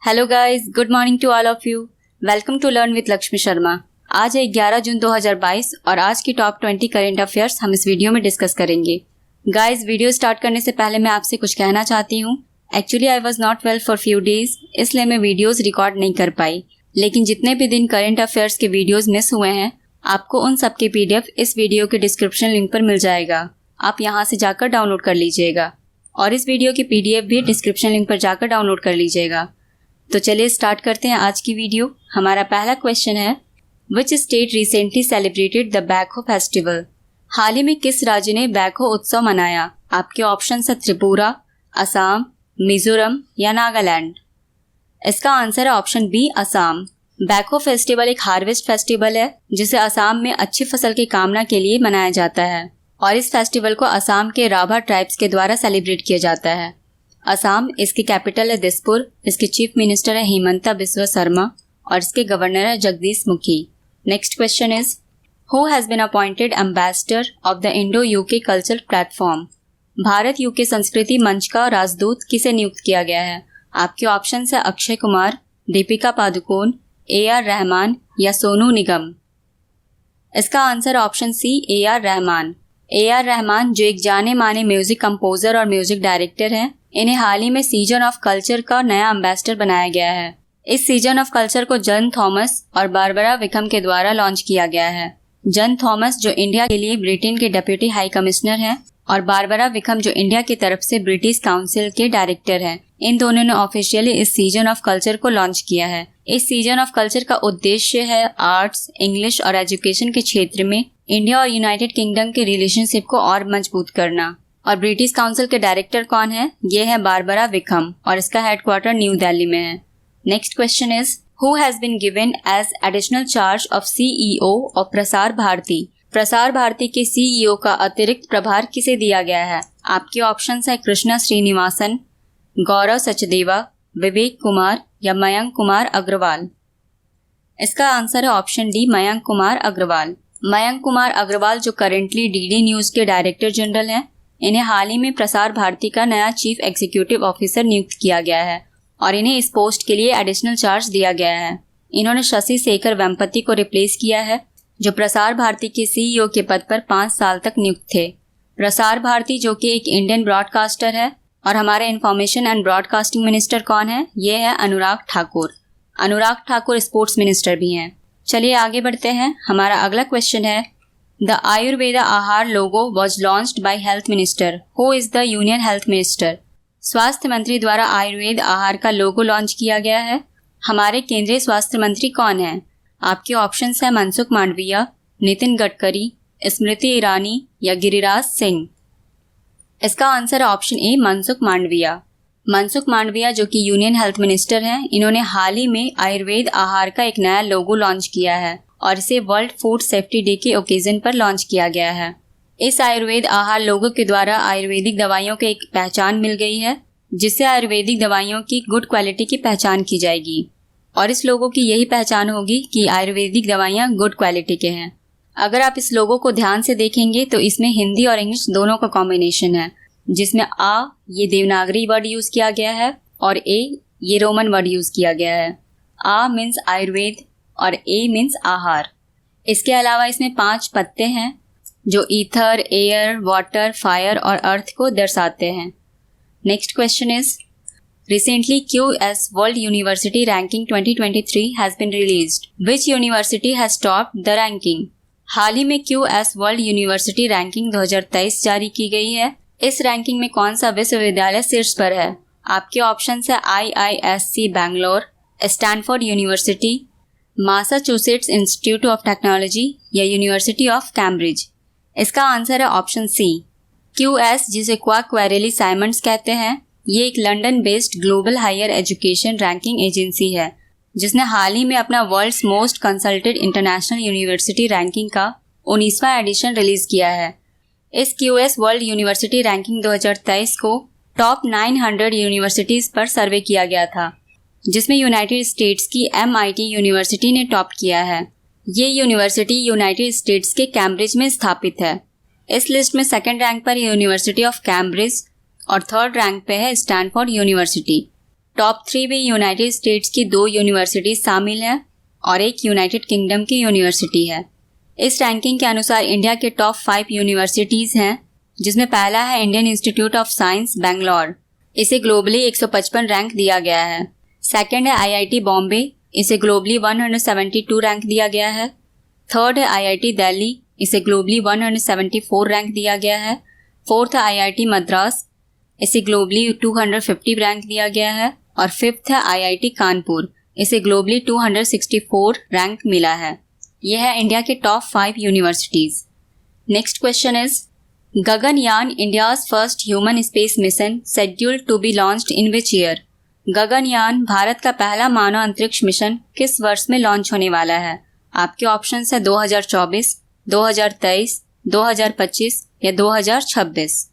Hello guys, good morning to all of you. Welcome to learn with Lakshmi Sharma. आज है 11 जून 2022 और आज की टॉप 20 करंट अफेयर्स हम इस वीडियो में डिस्कस करेंगे। गाइस, वीडियो स्टार्ट करने से पहले मैं आपसे कुछ कहना चाहती हूँ। Actually I was not well for few days, इसलिए मैं वीडियोस रिकॉर्ड नहीं कर पाई। लेकिन जितने भी दिन करंट अफेयर्स के वीडियोस मिस हुए हैं, आपको उन सब के PDF इस वीडियो के डिस्क्रिप्शन लिंक पर मिल जाएगा। आप यहाँ से जाकर डाउनलोड कर लीजिएगा और इस वीडियो की PDF भी डिस्क्रिप्शन लिंक पर जाकर डाउनलोड कर लीजिएगा। तो चलिए स्टार्ट करते हैं आज की वीडियो। हमारा पहला क्वेश्चन है, which state recently celebrated the Baikho festival? हाल ही में किस राज्य ने बैकहो उत्सव मनाया? आपके ऑप्शन है त्रिपुरा, असम, मिजोरम या नागालैंड। इसका आंसर है option B, Assam. Baikho festival एक हार्वेस्ट फेस्टिवल है जिसे असम में अच्छी फसल की कामना के लिए मनाया जाता है और इस फेस्टिवल को असम के राभा ट्राइब्स के द्वारा सेलिब्रेट किया जाता है। असम, इसकी कैपिटल है दिसपुर, इसके चीफ मिनिस्टर है हिमंता बिस्वा शर्मा और इसके गवर्नर है Jagdish Mukhi. Next question is, who has been appointed ambassador of the Indo UK cultural platform? Bharat UK संस्कृति मंच का राजदूत किसे नियुक्त किया गया है? आपके ऑप्शन है अक्षय कुमार, दीपिका पादुकोण, AR रहमान या सोनू निगम। इसका answer option C, AR Rahman. AR Rahman जो एक जाने माने म्यूजिक कंपोजर और म्यूजिक डायरेक्टर हैं, इन्हें हाल ही में सीजन ऑफ कल्चर का नया एम्बेसडर बनाया गया है। इस सीजन ऑफ कल्चर को जन थॉमस और बारबरा विकम के द्वारा लॉन्च किया गया है। जन थॉमस जो इंडिया के लिए ब्रिटेन के डेप्यूटी हाई कमिश्नर हैं और बारबरा विकम जो इंडिया की तरफ से ब्रिटिश काउंसिल के डायरेक्टर हैं। इन दोनों ने ऑफिशियली इस सीजन ऑफ कल्चर को लॉन्च किया है। इस सीजन ऑफ कल्चर का उद्देश्य है आर्ट्स, इंग्लिश और एजुकेशन के क्षेत्र में इंडिया और यूनाइटेड किंगडम के रिलेशनशिप को और मजबूत करना। और ब्रिटिश काउंसिल के डायरेक्टर कौन है? ये है बारबरा विकम और इसका हेडक्वार्टर न्यू दिल्ली में है। Next question is, who has been given as additional charge of CEO of Prasar Bharati? Prasar Bharati के CEO का अतिरिक्त प्रभार किसे दिया गया है? आपके ऑप्शन है कृष्णा श्रीनिवासन, गौरव सचदेवा, विवेक कुमार या मयंक कुमार अग्रवाल। इसका आंसर है ऑप्शन डी, मयंक कुमार अग्रवाल। मयंक कुमार अग्रवाल जो करेंटली DD न्यूज के डायरेक्टर जनरल हैं, इन्हें हाल ही में प्रसार भारती का नया चीफ एग्जीक्यूटिव ऑफिसर नियुक्त किया गया है और इन्हें इस पोस्ट के लिए एडिशनल चार्ज दिया गया है। इन्होंने शशि शेखर वेम्पति को रिप्लेस किया है जो प्रसार भारती के CEO के पद पर 5 साल तक नियुक्त थे। प्रसार भारती जो कि एक इंडियन ब्रॉडकास्टर है और हमारे इंफॉर्मेशन एंड ब्रॉडकास्टिंग मिनिस्टर कौन है? ये है अनुराग ठाकुर। अनुराग ठाकुर स्पोर्ट्स मिनिस्टर भी हैं। चलिए आगे बढ़ते हैं। हमारा अगला क्वेश्चन है, the Ayurveda Aahar logo was launched by health minister. Who is the union health minister? स्वास्थ्य मंत्री द्वारा आयुर्वेद आहार का लोगो लॉन्च किया गया है। हमारे केंद्रीय स्वास्थ्य मंत्री कौन है? आपके ऑप्शन है मनसुख मांडविया, नितिन गडकरी, स्मृति ईरानी या गिरिराज सिंह। इसका आंसर है ऑप्शन ए, मनसुख मांडविया। मनसुख मांडविया जो कि यूनियन हेल्थ मिनिस्टर हैं, इन्होंने हाल ही में आयुर्वेद आहार का एक नया लोगो लॉन्च किया है और इसे वर्ल्ड फूड सेफ्टी डे के ओकेजन पर लॉन्च किया गया है। इस आयुर्वेद आहार लोगो के द्वारा आयुर्वेदिक दवाइयों को एक पहचान मिल गई है, जिससे आयुर्वेदिक दवाइयों की गुड क्वालिटी की पहचान की जाएगी और इस लोगो की यही पहचान होगी कि आयुर्वेदिक दवाइयाँ गुड क्वालिटी के हैं। अगर आप इस लोगो को ध्यान से देखेंगे तो इसमें हिंदी और इंग्लिश दोनों का कॉम्बिनेशन है, जिसमें आ ये देवनागरी वर्ड यूज किया गया है और ए ये रोमन वर्ड यूज किया गया है। आ मीन्स आयुर्वेद और ए मीन्स आहार। इसके अलावा इसमें 5 पत्ते हैं जो ईथर, एयर, वाटर, फायर और अर्थ को दर्शाते हैं। Next question is, recently QS world university ranking 2023 has been released. Which university has topped the ranking? हाल ही में QS वर्ल्ड यूनिवर्सिटी रैंकिंग 2023 जारी की गई है। इस रैंकिंग में कौन सा विश्वविद्यालय शीर्ष पर है? आपके ऑप्शन है IISc Bangalore, Stanford university, Massachusetts institute of technology या यूनिवर्सिटी ऑफ कैम्ब्रिज। इसका आंसर है ऑप्शन सी। QS जिसे क्वाकवेरेली साइमंड्स कहते हैं, ये एक London based global higher education ranking agency है जिसने हाल ही में अपना world's most consulted international university ranking का 19वां एडिशन रिलीज किया है। इस QS वर्ल्ड यूनिवर्सिटी रैंकिंग 2023 को टॉप 900 यूनिवर्सिटीज पर सर्वे किया गया था, जिसमें यूनाइटेड स्टेट्स की MIT यूनिवर्सिटी ने टॉप किया है। ये यूनिवर्सिटी यूनाइटेड स्टेट्स के कैम्ब्रिज में स्थापित है। इस लिस्ट में सेकंड रैंक पर यूनिवर्सिटी ऑफ कैम्ब्रिज और थर्ड रैंक पे है स्टैनफोर्ड यूनिवर्सिटी। टॉप 3 में यूनाइटेड स्टेट्स की 2 यूनिवर्सिटीज शामिल हैं और एक यूनाइटेड किंगडम की यूनिवर्सिटी है। इस रैंकिंग के अनुसार इंडिया के टॉप 5 यूनिवर्सिटीज हैं, जिसमें पहला है Indian institute of science Bangalore, इसे ग्लोबली 155 रैंक दिया गया है। सेकंड है आईआईटी बॉम्बे, इसे ग्लोबली 172 रैंक दिया गया है। थर्ड है आईआईटी दिल्ली, इसे ग्लोबली 174 रैंक दिया गया है। फोर्थ है आईआईटी मद्रास, इसे ग्लोबली 250 रैंक दिया गया है। और फिफ्थ है आईआईटी कानपुर, इसे ग्लोबली 264 रैंक मिला है। यह है इंडिया के top 5 universities. Next question is Gaganyaan India's first human space mission scheduled to be launched in which year. Gaganyaan Bharat का पहला मानव अंतरिक्ष मिशन किस वर्ष में लॉन्च होने वाला है? आपके ऑप्शंस है 2024, 2023, 2025 या 2026।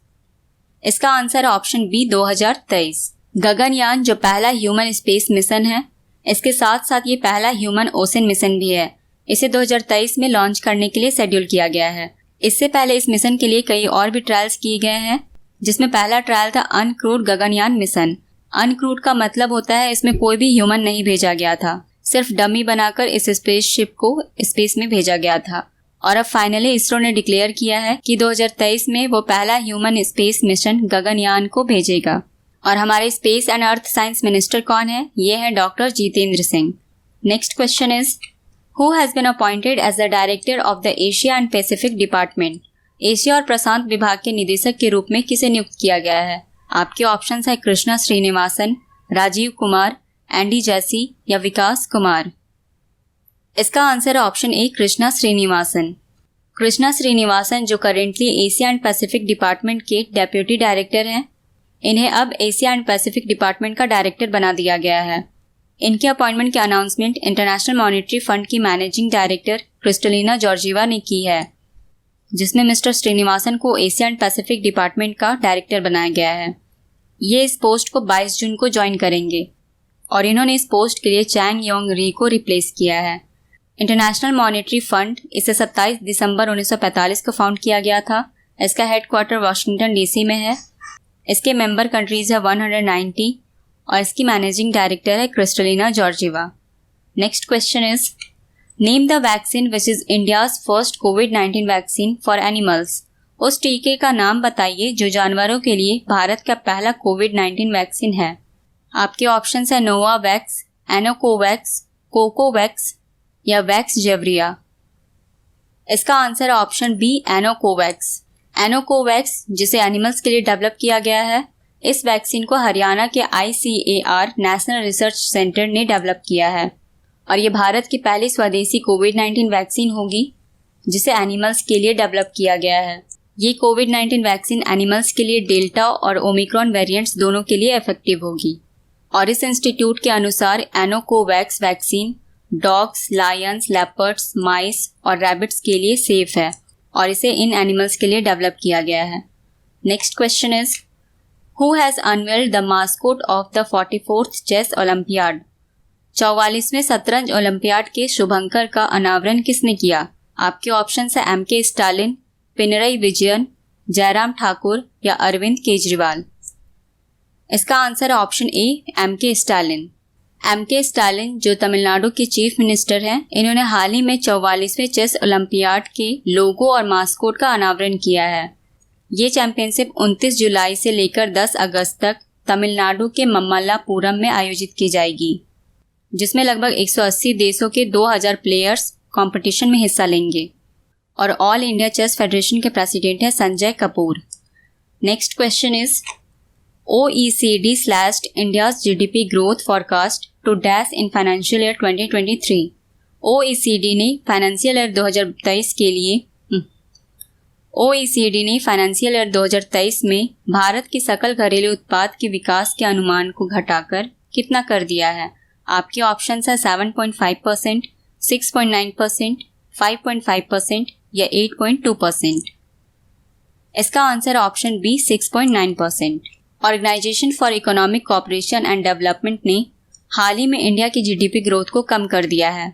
इसका आंसर है ऑप्शन बी 2023। गगनयान जो पहला ह्यूमन स्पेस मिशन है, इसके साथ साथ ये पहला ह्यूमन ओशन मिशन भी है। इसे 2023 में लॉन्च करने के लिए शेड्यूल किया गया है। इससे पहले इस मिशन के लिए कई और भी ट्रायल्स किए गए हैं, जिसमें पहला ट्रायल था अनक्रूड गगनयान मिशन। अनक्रूड का मतलब होता है इसमें कोई भी ह्यूमन नहीं भेजा गया था, सिर्फ डमी बनाकर इस स्पेसशिप को स्पेस में भेजा गया था। और अब फाइनली इसरो ने डिक्लेयर किया है कि 2023 में वो पहला ह्यूमन स्पेस मिशन गगनयान को भेजेगा। और हमारे space and earth science minister कौन है? ये है doctor Jitendra Singh. Next question is who has been appointed as the director of the Asia and Pacific department. Asia और प्रशांत विभाग के निदेशक के रूप में किसे नियुक्त किया गया है? आपके ऑप्शंस है कृष्णा श्रीनिवासन, राजीव कुमार, एंडी जैसी या विकास कुमार। इसका आंसर है ऑप्शन ए कृष्णा श्रीनिवासन। कृष्णा श्रीनिवासन जो currently Asia and Pacific department के डेप्यूटी डायरेक्टर हैं, इन्हें अब एशिया एंड पैसिफिक डिपार्टमेंट का डायरेक्टर बना दिया गया है। इनके अपॉइंटमेंट की अनाउंसमेंट इंटरनेशनल मॉनेटरी फंड की मैनेजिंग डायरेक्टर क्रिस्टलिना जॉर्जिवा ने की है, जिसमें मिस्टर श्रीनिवासन को एशिया एंड पैसिफिक डिपार्टमेंट का डायरेक्टर बनाया गया है। ये इस पोस्ट को 22 जून को ज्वाइन करेंगे और इन्होंने इस पोस्ट के लिए चैंग योंग री को रिप्लेस किया है। इंटरनेशनल मॉनेटरी फंड इसे 27 दिसंबर 1945 को फाउंड किया गया था। इसका हेडक्वार्टर वाशिंगटन डीसी में है। इसके मेंबर कंट्रीज है 190 और इसकी मैनेजिंग डायरेक्टर है Kristalina Georgieva. Next question is name the vaccine which is India's first covid vaccine for animals. उस टीके का नाम बताइए जो जानवरों के लिए भारत का पहला कोविड-19 वैक्सीन है। आपके ऑप्शंस है नोवावैक्स, एनोकोवैक्स, कोकोवैक्स या वैक्स जेवरिया। इसका आंसर है ऑप्शन बी एनोकोवैक्स। एनोकोवैक्स जिसे एनिमल्स के लिए डेवलप किया गया है, इस वैक्सीन को हरियाणा के ICAR नेशनल रिसर्च सेंटर ने डेवलप किया है और ये भारत की पहली स्वदेशी कोविड-19 वैक्सीन होगी जिसे एनिमल्स के लिए डेवलप किया गया है। ये कोविड-19 वैक्सीन एनिमल्स के लिए डेल्टा और ओमिक्रॉन वेरिएंट्स दोनों के लिए इफेक्टिव होगी। और इस इंस्टीट्यूट के अनुसार एनोकोवैक्स वैक्सीन डॉग्स, लायंस, लेपर्ड्स, माइस और रैबिट्स के लिए सेफ है और इसे इन एनिमल्स के लिए डेवलप किया गया है। Next question is who has unveiled the mascot of the 44th chess olympiad. 44वें शतरंज ओलंपियाड के शुभंकर का अनावरण किसने किया? आपके ऑप्शंस है MK स्टालिन, पिनरई विजयन, जयराम ठाकुर या अरविंद केजरीवाल। इसका आंसर है option A MK Stalin. MK Stalin जो तमिलनाडु के चीफ मिनिस्टर हैं, इन्होंने हाल ही में 44वें चेस ओलंपियाड के लोगो और मास्कोट का अनावरण किया है। ये चैंपियनशिप 29 जुलाई से लेकर 10 अगस्त तक तमिलनाडु के ममल्लापुरम में आयोजित की जाएगी, जिसमें लगभग 180 देशों के 2000 प्लेयर्स कंपटीशन में हिस्सा लेंगे और ऑल इंडिया चेस फेडरेशन के प्रेसिडेंट हैं Sanjay Kapoor. Next question is OECD slashed India's GDP growth forecast to dash in financial year 2023। OECD ने फाइनेंशियल ईयर 2023 में भारत की सकल घरेलू उत्पाद के विकास के अनुमान को घटाकर कितना कर दिया है? आपके ऑप्शंस है 7.5%, 6.9%, 5.5% या 8.2%। इसका answer option B 6.9%। Organisation for economic cooperation and development ने हाल ही में इंडिया की GDP ग्रोथ को कम कर दिया है।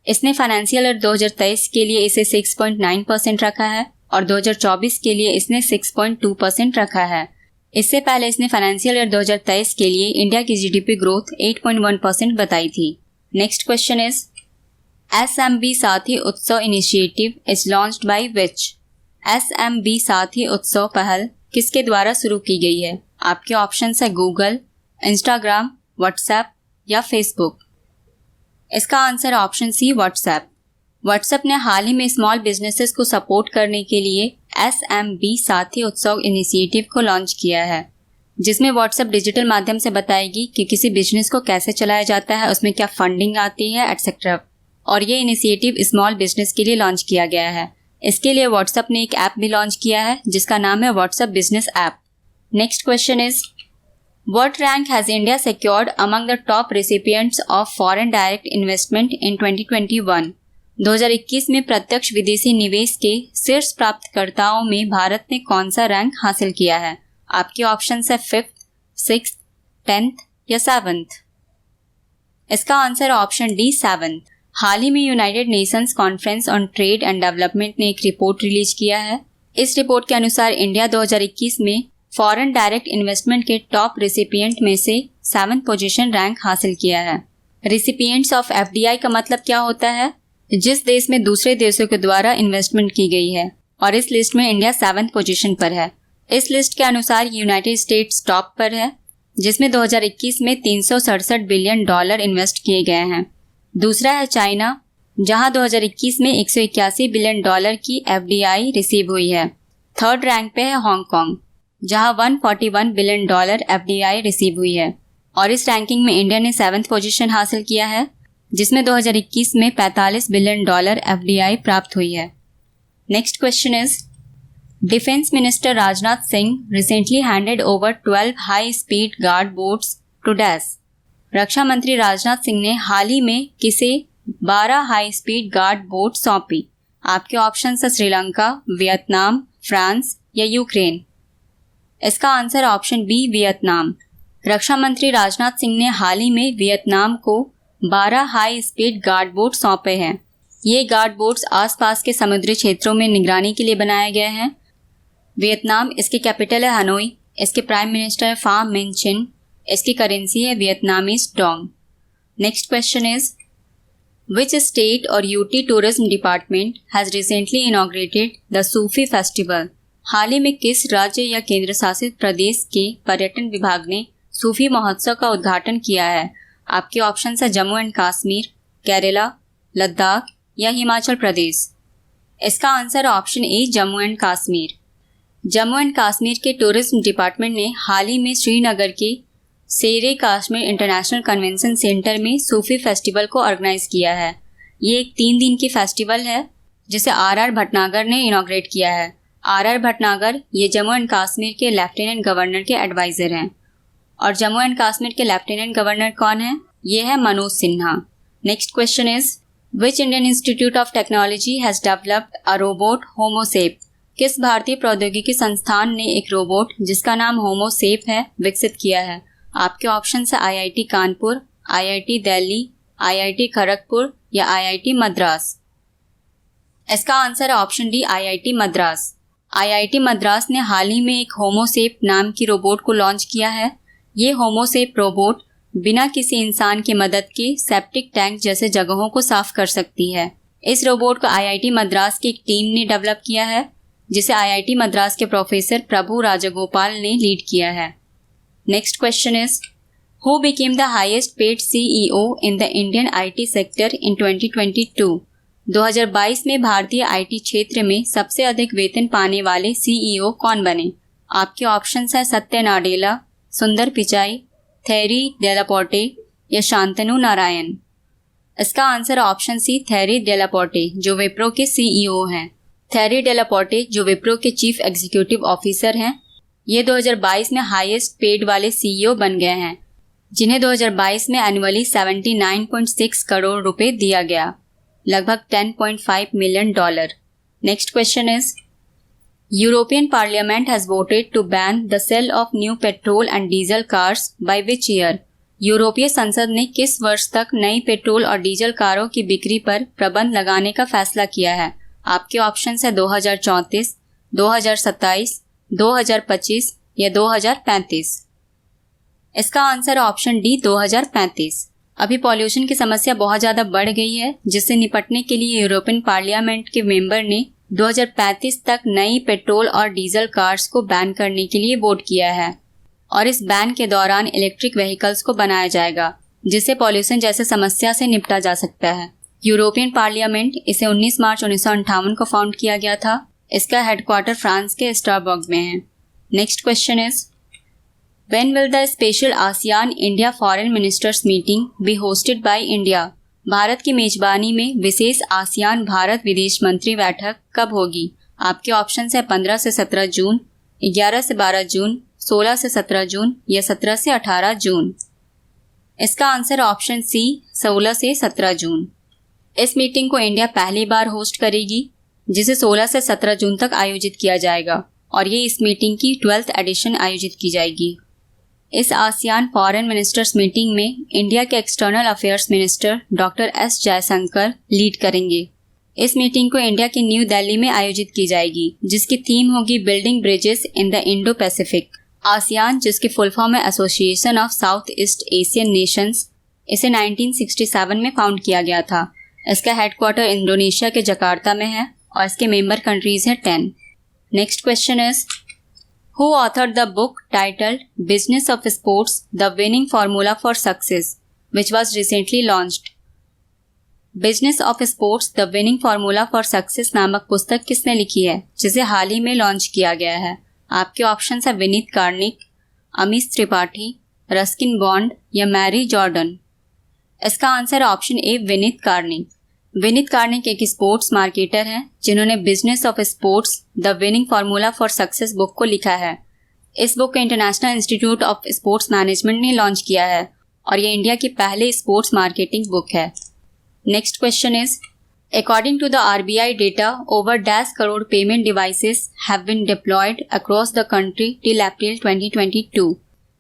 इसने फाइनेंशियल ईयर 2023 के लिए इसे 6.9% रखा है और 2024 के लिए इसने 6.2% रखा है। इससे पहले इसने फाइनेंशियल ईयर 2023 के लिए इंडिया की जीडीपी ग्रोथ 8.1% बताई थी। नेक्स्ट क्वेश्चन इज SMB साथी उत्सव initiative is launched by which? SMB साथी उत्सव पहल किसके द्वारा शुरू की गई है? आपके ऑप्शंस है गूगल, इंस्टाग्राम, व्हाट्सएप या फेसबुक। इसका answer option C WhatsApp. WhatsApp ने हाल ही में स्मॉल बिजनेसेस को सपोर्ट करने के लिए SMB साथी उत्सव इनिशिएटिव को लॉन्च किया है, जिसमें व्हाट्सएप डिजिटल माध्यम से बताएगी कि किसी बिजनेस को कैसे चलाया जाता है, उसमें क्या फंडिंग आती है एटसेट्रा। और ये इनिशिएटिव स्मॉल बिजनेस के लिए लॉन्च किया गया है। इसके लिए व्हाट्सएप ने एक ऐप भी लॉन्च किया है जिसका नाम है WhatsApp business app. Next question is what rank has India secured among the top recipients of foreign direct investment इन 2021? 2021 में प्रत्यक्ष विदेशी निवेश के शीर्ष प्राप्तकर्ताओं में भारत ने कौन सा रैंक हासिल किया है? आपके ऑप्शन है 5th, 6th, 10th या 7th। इसका आंसर ऑप्शन डी 7th। हाल ही में United Nations conference on trade and development ने एक रिपोर्ट रिलीज किया है। इस रिपोर्ट के अनुसार इंडिया 2021 में फॉरेन डायरेक्ट इन्वेस्टमेंट के टॉप रेसिपिएंट में से 7th पोजीशन रैंक हासिल किया है। रेसिपिएंट्स ऑफ FDI का मतलब क्या होता है? जिस देश में दूसरे देशों के द्वारा इन्वेस्टमेंट की गई है, और इस लिस्ट में इंडिया 7th पोजीशन पर है। इस लिस्ट के अनुसार यूनाइटेड स्टेट्स टॉप पर है, जिसमें 2021 में $367 बिलियन इन्वेस्ट किए गए हैं। दूसरा है चाइना, जहां 2021 में $181 बिलियन की FDI रिसीव हुई है। थर्ड रैंक पे है हांगकांग, जहां $141 बिलियन FDI रिसीव हुई है। और इस रैंकिंग में इंडिया ने 7th पोजीशन हासिल किया है, जिसमें 2021 में $45 बिलियन FDI प्राप्त हुई है। Next question is defence minister Rajnath Singh recently handed over 12 high speed guard boats to डैश। रक्षा मंत्री राजनाथ सिंह ने हाल ही में किसे 12 हाई स्पीड गार्ड बोट सौंपी? आपके ऑप्शन है श्रीलंका, वियतनाम, फ्रांस या यूक्रेन। इसका आंसर ऑप्शन बी वियतनाम। रक्षा मंत्री राजनाथ सिंह ने हाल ही में वियतनाम को 12 हाई स्पीड गार्ड बोट सौंपे हैं। ये गार्ड बोट्स आसपास के समुद्री क्षेत्रों में निगरानी के लिए बनाए गए हैं। वियतनाम, इसकी कैपिटल है हनोई, इसके प्राइम मिनिस्टर है फाम मिन चिन, इसकी करेंसी है Vietnamese dong. Next question is which state और UT tourism department has recently inaugurated the sufi festival? हाल ही में किस राज्य या केंद्र शासित प्रदेश के पर्यटन विभाग ने सूफी महोत्सव का उद्घाटन किया है? आपके ऑप्शन है जम्मू एंड कश्मीर, केरला, लद्दाख या हिमाचल प्रदेश। इसका answer option A Jammu and Kashmir. Jammu and Kashmir के टूरिज्म डिपार्टमेंट ने हाल ही में श्रीनगर के शेरे कश्मीर इंटरनेशनल कन्वेंशन सेंटर में सूफी फेस्टिवल को ऑर्गेनाइज किया है। ये एक 3 दिन की फेस्टिवल है जिसे RR भटनागर ने इनॉग्रेट किया है। RR भटनागर ये जम्मू एंड कश्मीर के लेफ्टिनेंट गवर्नर के एडवाइजर हैं। और जम्मू एंड कश्मीर के लेफ्टिनेंट गवर्नर कौन है? ये है Manoj Sinha. Next question is which Indian institute of technology has developed a robot HomoSEP? किस भारतीय प्रौद्योगिकी संस्थान ने एक रोबोट जिसका नाम होमोसेप है विकसित किया है? आपके ऑप्शन है IIT Kanpur, IIT Delhi, IIT Kharagpur या IIT मद्रास। इसका answer option D IIT Madras. IIT Madras ने हाल ही में एक होमोसेप नाम की रोबोट को लॉन्च किया है। ये होमोसेप रोबोट बिना किसी इंसान की मदद के सेप्टिक टैंक जैसे जगहों को साफ कर सकती है। इस रोबोट को IIT मद्रास की एक टीम ने डेवलप किया है, जिसे IIT मद्रास के प्रोफेसर प्रभु राजगोपाल ने लीड किया है। Next question is who became the highest paid CEO in the Indian IT sector in 2022? 2022 में भारतीय IT क्षेत्र में सबसे अधिक वेतन पाने वाले CEO कौन बने? आपके ऑप्शन है सत्य नाडेला, सुंदर पिचाई, थेरी डेलापोर्टे या शांतनु नारायण। इसका answer option C Thierry Delaporte, जो विप्रो के CEO हैं। थेरी डेलापोर्टे जो विप्रो के चीफ एग्जीक्यूटिव ऑफिसर हैं, ये 2022 में हाईएस्ट पेड वाले CEO बन गए हैं, जिन्हें 2022 में एनुअली 79.6 करोड़ रुपए दिया गया, लगभग $10.5 million. Next question is European parliament has voted to ban the sale of new petrol and diesel cars by which year? यूरोपीय संसद ने किस वर्ष तक नई पेट्रोल और डीजल कारों की बिक्री पर प्रतिबंध लगाने का फैसला किया है? आपके ऑप्शन है 2034, 2027, 2025 या 2035? इसका आंसर ऑप्शन डी 2035। अभी पॉल्यूशन की समस्या बहुत ज़्यादा बढ़ गई है, जिससे निपटने के लिए यूरोपियन पार्लियामेंट के मेंबर ने 2035 तक नई पेट्रोल और डीजल कार्स को बैन करने के लिए वोट किया है और इस बैन के दौरान इलेक्ट्रिक व्हीकल्स को बनाया जाएगा, जिससे पॉल्यूशन जैसे समस्या से निपटा जा सकता है। यूरोपियन पार्लियामेंट इसे 19 मार्च 1958 को फाउंड किया गया था। इसका हेडक्वार्टर फ्रांस के स्ट्रासबर्ग में है। Next question is, When will the special ASEAN India Foreign Ministers meeting be hosted by India? Bharat की मेजबानी में विशेष आसियान भारत विदेश मंत्री बैठक कब होगी? आपके ऑप्शन है 15 से 17 जून, 11 से 12 जून, 16 से 17 जून या 17 से 18 जून। इसका आंसर ऑप्शन सी 16 से 17 जून। इस मीटिंग को इंडिया पहली बार होस्ट करेगी, जिसे 16 से 17 जून तक आयोजित किया जाएगा और ये इस मीटिंग की 12th एडिशन आयोजित की जाएगी। इस आसियान फॉरेन मिनिस्टर्स मीटिंग में इंडिया के external affairs minister doctor S Jaishankar lead करेंगे। इस मीटिंग को इंडिया के न्यू दिल्ली में आयोजित की जाएगी, जिसकी थीम होगी building bridges in the Indo Pacific. ASEAN, जिसके फुल फॉर्म है association of south east Asian Nations, इसे 1967 में फाउंड किया गया था। इसका हेडक्वार्टर इंडोनेशिया के जकार्ता में है और इसके मेंबर कंट्रीज हैं 10। Next question is, Who authored the book titled Business of Sports: The Winning Formula for Success, which was recently launched? Business of Sports: The Winning Formula for Success नामक पुस्तक किसने लिखी है, जिसे हाल ही में लॉन्च किया गया है? आपके ऑप्शन है विनीत कार्निक, अमीश त्रिपाठी, रस्किन बॉन्ड या मैरी जॉर्डन। इसका answer option A Vineet Karnik. Vineet Karnik एक स्पोर्ट्स मार्केटर हैं, जिन्होंने business of sports the winning formula for success book को लिखा है। इस बुक को international institute of sports management ने लॉन्च किया है और ये इंडिया की पहली स्पोर्ट्स मार्केटिंग बुक है। Next question is, according to the RBI data, over 10 crore payment devices have been deployed across the country till April 2022।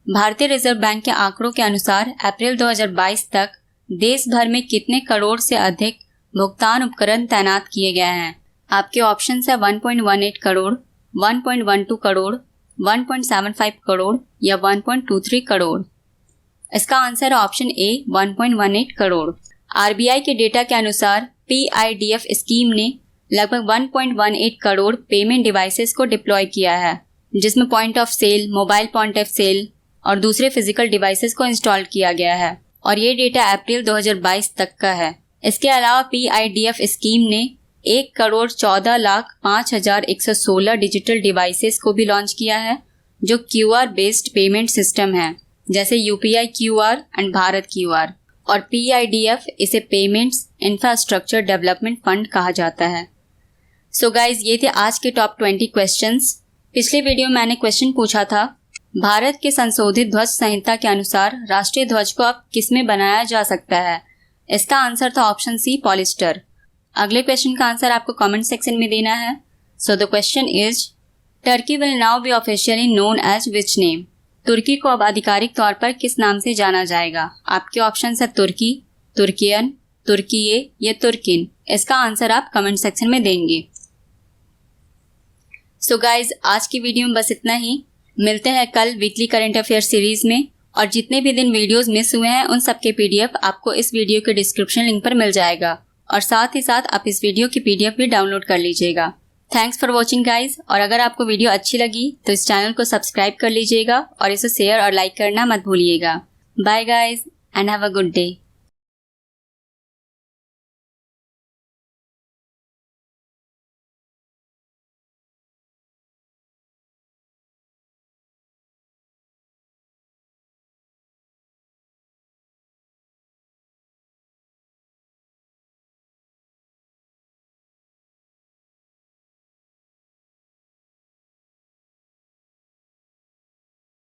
भारतीय रिजर्व बैंक के आंकड़ों के अनुसार अप्रैल 2022 तक देश भर में कितने करोड़ से अधिक भुगतान उपकरण तैनात किए गए हैं? आपके ऑप्शन है 1.18 करोड़, 1.12 करोड़, 1.75 करोड़ या 1.23 करोड़। इसका answer option A 1.18 crore. RBI के डेटा के अनुसार पीआईडीएफ स्कीम ने लगभग 1.18 करोड़ पेमेंट डिवाइसेस को डिप्लॉय किया है, जिसमें point of sale, mobile point of sale और दूसरे फिजिकल डिवाइसेस को इंस्टॉल किया गया है और ये डेटा अप्रैल 2022 तक का है। इसके अलावा पीआईडीएफ स्कीम ने 1,14,05,116 डिजिटल डिवाइसेस को भी लॉन्च किया है, जो क्यूआर बेस्ड पेमेंट सिस्टम है, जैसे UPI QR and Bharat QR, और पीआईडीएफ इसे पेमेंट्स इंफ्रास्ट्रक्चर डेवलपमेंट फंड कहा जाता है। सो गाइज, ये थे आज के टॉप 20 क्वेश्चंस। पिछले वीडियो में मैंने क्वेश्चन पूछा था, भारत के संशोधित ध्वज संहिता के अनुसार राष्ट्रीय ध्वज को अब किसमें बनाया जा सकता है? इसका आंसर था ऑप्शन सी पॉलिस्टर। अगले क्वेश्चन का आंसर आपको कमेंट सेक्शन में देना है। So the question is, Turkey will now be officially known as which name? तुर्की को अब आधिकारिक तौर पर किस नाम से जाना जाएगा? आपके ऑप्शन है तुर्की, तुर्कियन, तुर्कीये या तुर्किन। इसका आंसर आप कमेंट सेक्शन में देंगे। सो गाइज, आज की वीडियो में बस इतना ही। मिलते हैं कल वीकली करंट अफेयर सीरीज में, और जितने भी दिन वीडियोस मिस हुए हैं उन सब के पीडीएफ आपको इस वीडियो के डिस्क्रिप्शन लिंक पर मिल जाएगा, और साथ ही साथ आप इस वीडियो की पीडीएफ भी डाउनलोड कर लीजिएगा। थैंक्स फॉर वॉचिंग गाइज, और अगर आपको वीडियो अच्छी लगी तो इस चैनल को सब्सक्राइब कर लीजिएगा और इसे शेयर और लाइक करना मत भूलिएगा। Bye guys and have a good day.